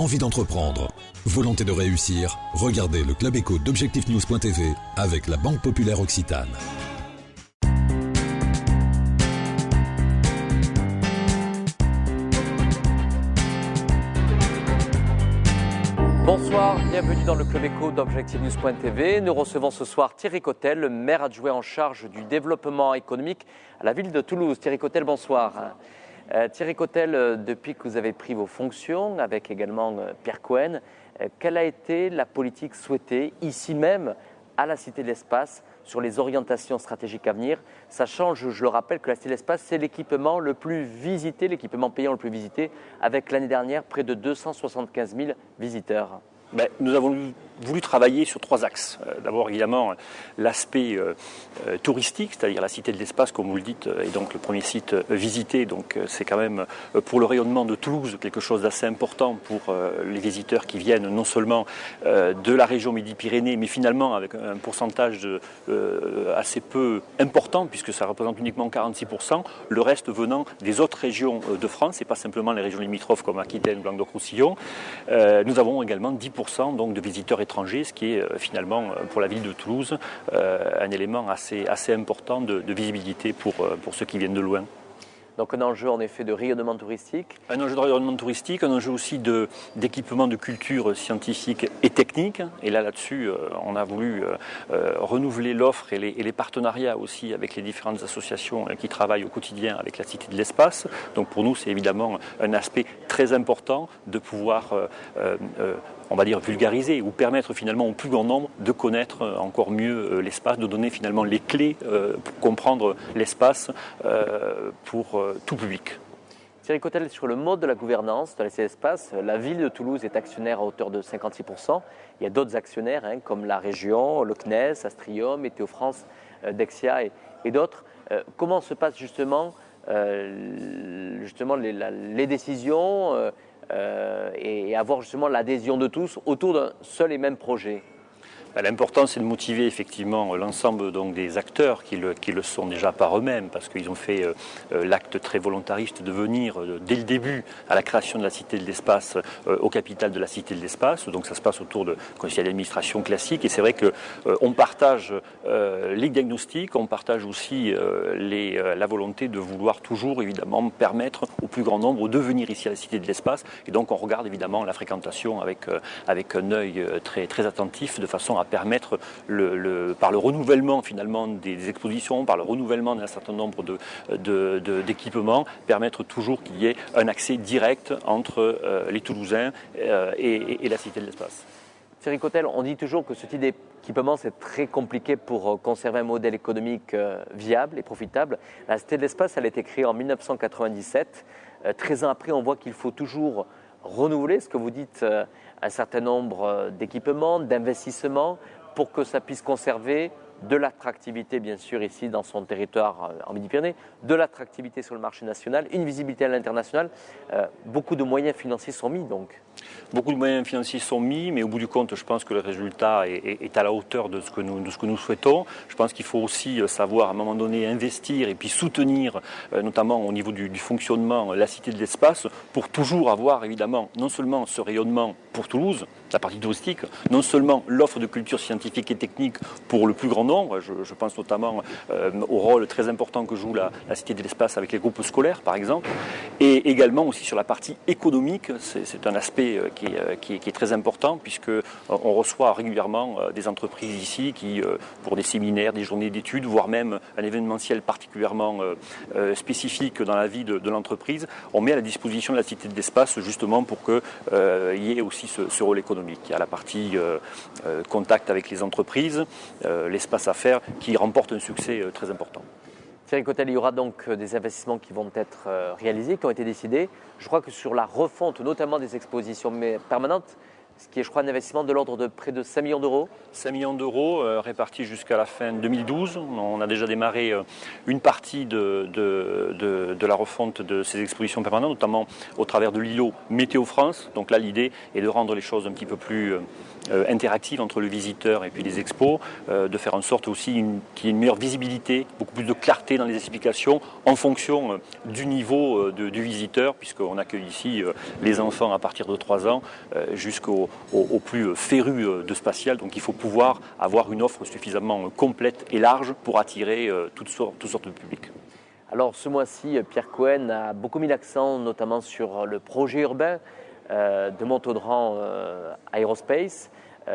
envie d'entreprendre, volonté de réussir, regardez le Club Éco d'Objectifnews.tv avec la Banque Populaire Occitane. Bonsoir, bienvenue dans le Club Éco d'Objectifnews.tv. Nous recevons ce soir Thierry Cottel, le maire adjoint en charge du développement économique à la ville de Toulouse. Thierry Cottel, bonsoir. Thierry Cottel, depuis que vous avez pris vos fonctions, avec également Pierre Cohen, quelle a été la politique souhaitée ici même à la Cité de l'Espace sur les orientations stratégiques à venir, sachant, je le rappelle, que la Cité de l'Espace, c'est l'équipement le plus visité, l'équipement payant le plus visité, avec l'année dernière près de 275 000 visiteurs. Nous avons voulu travailler sur trois axes. D'abord, évidemment, l'aspect touristique, c'est-à-dire la Cité de l'Espace, comme vous le dites, est donc le premier site visité. Donc, c'est quand même, pour le rayonnement de Toulouse, quelque chose d'assez important pour les visiteurs qui viennent non seulement de la région Midi-Pyrénées, mais finalement avec un pourcentage assez peu important, puisque ça représente uniquement 46%, le reste venant des autres régions de France, et pas simplement les régions limitrophes comme Aquitaine ou Languedoc-Roussillon. Nous avons également 10% donc de visiteurs étrangers, ce qui est finalement pour la ville de Toulouse un élément assez important de visibilité pour ceux qui viennent de loin. Donc un enjeu en effet de rayonnement touristique. Un enjeu de rayonnement touristique, un enjeu aussi d'équipement de culture scientifique et technique. Et là-dessus, on a voulu renouveler l'offre et les partenariats aussi avec les différentes associations qui travaillent au quotidien avec la Cité de l'Espace. Donc pour nous, c'est évidemment un aspect très important de pouvoir on va dire vulgariser ou permettre finalement au plus grand nombre de connaître encore mieux l'espace, de donner finalement les clés pour comprendre l'espace pour tout public. Thierry Cottel, sur le mode de la gouvernance de la Cité de l'Espace, la ville de Toulouse est actionnaire à hauteur de 56%. Il y a d'autres actionnaires comme la région, le CNES, Astrium, Météo France, Dexia et d'autres. Comment se passent justement les décisions et avoir justement l'adhésion de tous autour d'un seul et même projet? L'important, c'est de motiver effectivement l'ensemble donc, des acteurs qui le sont déjà par eux-mêmes, parce qu'ils ont fait l'acte très volontariste de venir dès le début à la création de la Cité de l'Espace, au capital de la Cité de l'Espace. Donc ça se passe autour de conseil d'administration classique. Et c'est vrai qu'on partage les diagnostics, on partage aussi la volonté de vouloir toujours évidemment permettre au plus grand nombre de venir ici à la Cité de l'Espace. Et donc on regarde évidemment la fréquentation avec un œil très, très attentif, de façon à permettre, par le renouvellement finalement des expositions, par le renouvellement d'un certain nombre d'équipements, permettre toujours qu'il y ait un accès direct entre les Toulousains et la Cité de l'Espace. Thierry Cottel, on dit toujours que ce type d'équipement, c'est très compliqué pour conserver un modèle économique viable et profitable. La Cité de l'Espace, elle a été créée en 1997. 13 ans après, on voit qu'il faut toujours renouveler, ce que vous dites, un certain nombre d'équipements, d'investissements pour que ça puisse conserver de l'attractivité, bien sûr, ici dans son territoire en Midi-Pyrénées, de l'attractivité sur le marché national, une visibilité à l'international. Beaucoup de moyens financiers sont mis donc. Beaucoup de moyens financiers sont mis, mais au bout du compte, je pense que le résultat est à la hauteur de ce que nous souhaitons. Je pense qu'il faut aussi savoir à un moment donné investir et puis soutenir, notamment au niveau du fonctionnement, la Cité de l'Espace, pour toujours avoir évidemment non seulement ce rayonnement pour Toulouse, la partie touristique, non seulement l'offre de culture scientifique et technique pour le plus grand nombre, je pense notamment au rôle très important que joue la Cité de l'Espace avec les groupes scolaires par exemple, et également aussi sur la partie économique. C'est un aspect qui est très important, puisqu'on reçoit régulièrement des entreprises ici qui, pour des séminaires, des journées d'études, voire même un événementiel particulièrement spécifique dans la vie de l'entreprise, on met à la disposition de la Cité de l'Espace justement pour qu'il y ait aussi ce rôle économique. Il y a la partie contact avec les entreprises, l'espace affaires qui remporte un succès très important. Thierry Cottel, il y aura donc des investissements qui vont être réalisés, qui ont été décidés. Je crois que sur la refonte, notamment des expositions permanentes, ce qui est, je crois, un investissement de l'ordre de près de 5 millions d'euros. 5 millions d'euros répartis jusqu'à la fin 2012. On a déjà démarré une partie de la refonte de ces expositions permanentes, notamment au travers de l'îlot Météo France. Donc là, l'idée est de rendre les choses un petit peu plus interactives entre le visiteur et puis les expos, de faire en sorte aussi qu'il y ait une meilleure visibilité, beaucoup plus de clarté dans les explications en fonction du niveau du visiteur, puisqu'on accueille ici les enfants à partir de 3 ans jusqu'aux plus férus de spatial. Donc il faut pouvoir avoir une offre suffisamment complète et large pour attirer toutes sortes de publics. Alors ce mois-ci, Pierre Cohen a beaucoup mis l'accent notamment sur le projet urbain de Montaudran Aerospace.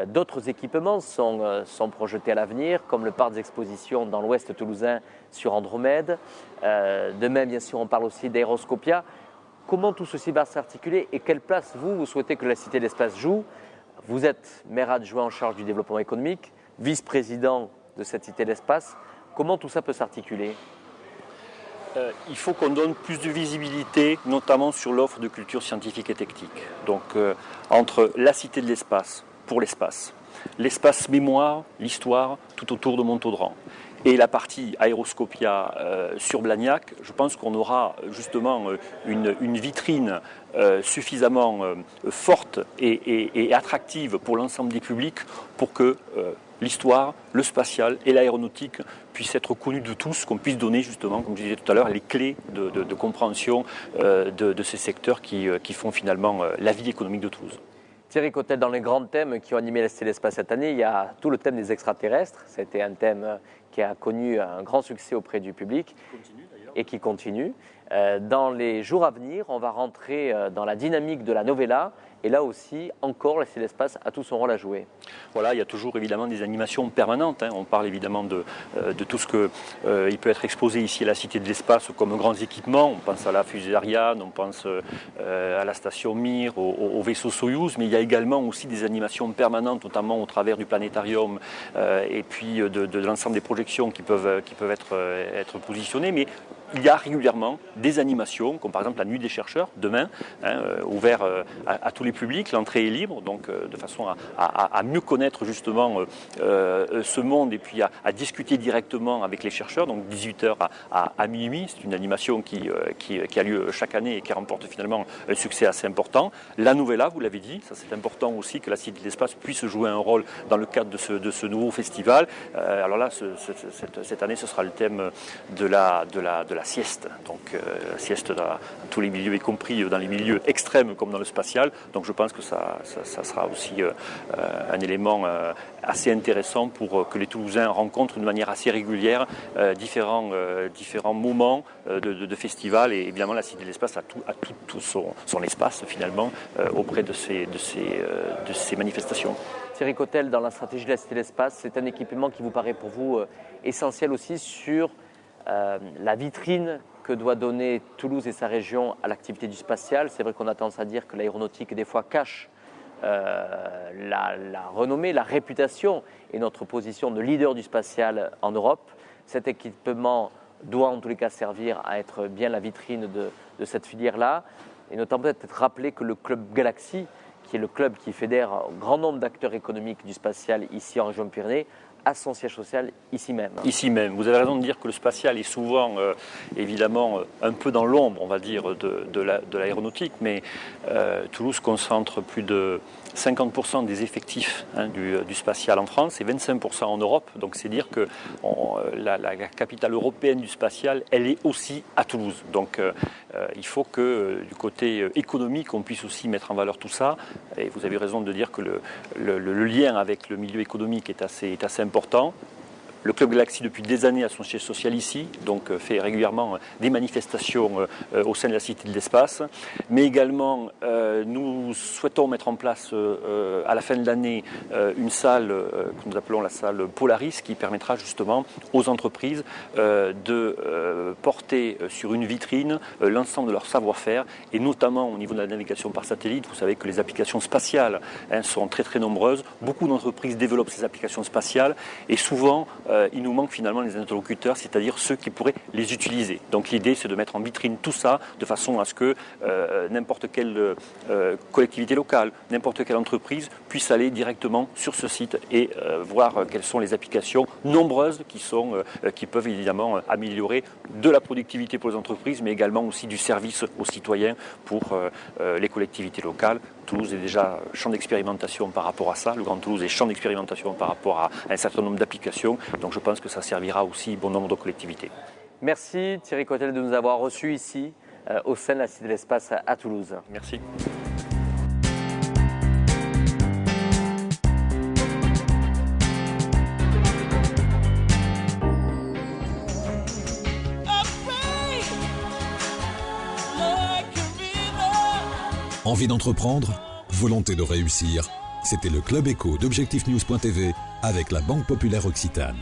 D'autres équipements sont projetés à l'avenir, comme le parc d'exposition dans l'ouest toulousain sur Andromède. De même, bien sûr, on parle aussi d'Aeroscopia. Comment tout ceci va s'articuler et quelle place vous souhaitez que la Cité de l'Espace joue? Vous êtes maire adjoint en charge du développement économique, vice-président de cette Cité de l'Espace. Comment tout ça peut s'articuler? Il faut qu'on donne plus de visibilité, notamment sur l'offre de culture scientifique et technique. Donc entre la Cité de l'Espace, pour l'espace, l'espace mémoire, l'histoire, tout autour de Montaudran, et la partie Aeroscopia sur Blagnac, je pense qu'on aura justement une vitrine suffisamment forte et attractive pour l'ensemble des publics pour que l'histoire, le spatial et l'aéronautique puissent être connus de tous, qu'on puisse donner justement, comme je disais tout à l'heure, les clés de compréhension de ces secteurs qui font finalement la vie économique de Toulouse. Thierry Cotel, dans les grands thèmes qui ont animé la Cité de l'Espace cette année, il y a tout le thème des extraterrestres. C'était un thème qui a connu un grand succès auprès du public et qui continue. Dans les jours à venir, on va rentrer dans la dynamique de la novella. Et là aussi, encore, la Cité de l'Espace a tout son rôle à jouer. Voilà, il y a toujours évidemment des animations permanentes. On parle évidemment de tout ce qui peut être exposé ici à la Cité de l'Espace comme grands équipements. On pense à la fusée Ariane, on pense à la station Mir, au vaisseau Soyouz, mais il y a également aussi des animations permanentes, notamment au travers du planétarium et puis de l'ensemble des projections qui peuvent être positionnées. Mais il y a régulièrement des animations, comme par exemple la Nuit des chercheurs, demain, ouvert à tous les publics. L'entrée est libre, donc de façon à mieux connaître justement ce monde et puis à discuter directement avec les chercheurs. Donc 18h à minuit, c'est une animation qui a lieu chaque année et qui remporte finalement un succès assez important. La Novella, vous l'avez dit, ça c'est important aussi que la Cité de l'Espace puisse jouer un rôle dans le cadre de ce nouveau festival. Alors là, cette année, ce sera le thème de la sieste, donc sieste dans tous les milieux, y compris dans les milieux extrêmes comme dans le spatial. Donc je pense que ça sera aussi un élément assez intéressant pour que les Toulousains rencontrent de manière assez régulière différents moments de festival. Et évidemment, la Cité de l'Espace a tout son espace finalement auprès de ces manifestations. Thierry Cotel, dans la stratégie de la Cité de l'Espace, c'est un équipement qui vous paraît pour vous essentiel aussi sur la vitrine que doit donner Toulouse et sa région à l'activité du spatial. C'est vrai qu'on a tendance à dire que l'aéronautique des fois cache la renommée, la réputation et notre position de leader du spatial en Europe. Cet équipement doit en tous les cas servir à être bien la vitrine de cette filière-là, et notamment peut-être rappeler que le club Galaxy, qui est le club qui fédère un grand nombre d'acteurs économiques du spatial ici en région Pyrénées, à son siège social ici même. Ici même. Vous avez raison de dire que le spatial est souvent, évidemment, un peu dans l'ombre, on va dire, de l'aéronautique, mais Toulouse concentre plus de 50% des effectifs du spatial en France et 25% en Europe. Donc c'est dire que la capitale européenne du spatial, elle est aussi à Toulouse. Donc il faut que du côté économique, on puisse aussi mettre en valeur tout ça. Et vous avez raison de dire que le lien avec le milieu économique est assez important. Le Club Galaxy, depuis des années, a son siège social ici, donc fait régulièrement des manifestations au sein de la Cité de l'Espace. Mais également, nous souhaitons mettre en place à la fin de l'année une salle que nous appelons la salle Polaris, qui permettra justement aux entreprises de porter sur une vitrine l'ensemble de leur savoir-faire, et notamment au niveau de la navigation par satellite. Vous savez que les applications spatiales sont très très nombreuses. Beaucoup d'entreprises développent ces applications spatiales, et souvent il nous manque finalement les interlocuteurs, c'est-à-dire ceux qui pourraient les utiliser. Donc l'idée, c'est de mettre en vitrine tout ça de façon à ce que n'importe quelle collectivité locale, n'importe quelle entreprise puisse aller directement sur ce site et voir quelles sont les applications nombreuses qui peuvent évidemment améliorer de la productivité pour les entreprises, mais également aussi du service aux citoyens pour les collectivités locales. Toulouse est déjà champ d'expérimentation par rapport à ça. Le Grand Toulouse est champ d'expérimentation par rapport à un certain nombre d'applications. Donc je pense que ça servira aussi bon nombre de collectivités. Merci Thierry Cotelle de nous avoir reçus ici au sein de la Cité de l'Espace à Toulouse. Merci. Envie d'entreprendre? Volonté de réussir? C'était le Club Éco d'Objectif News.tv avec la Banque Populaire Occitane.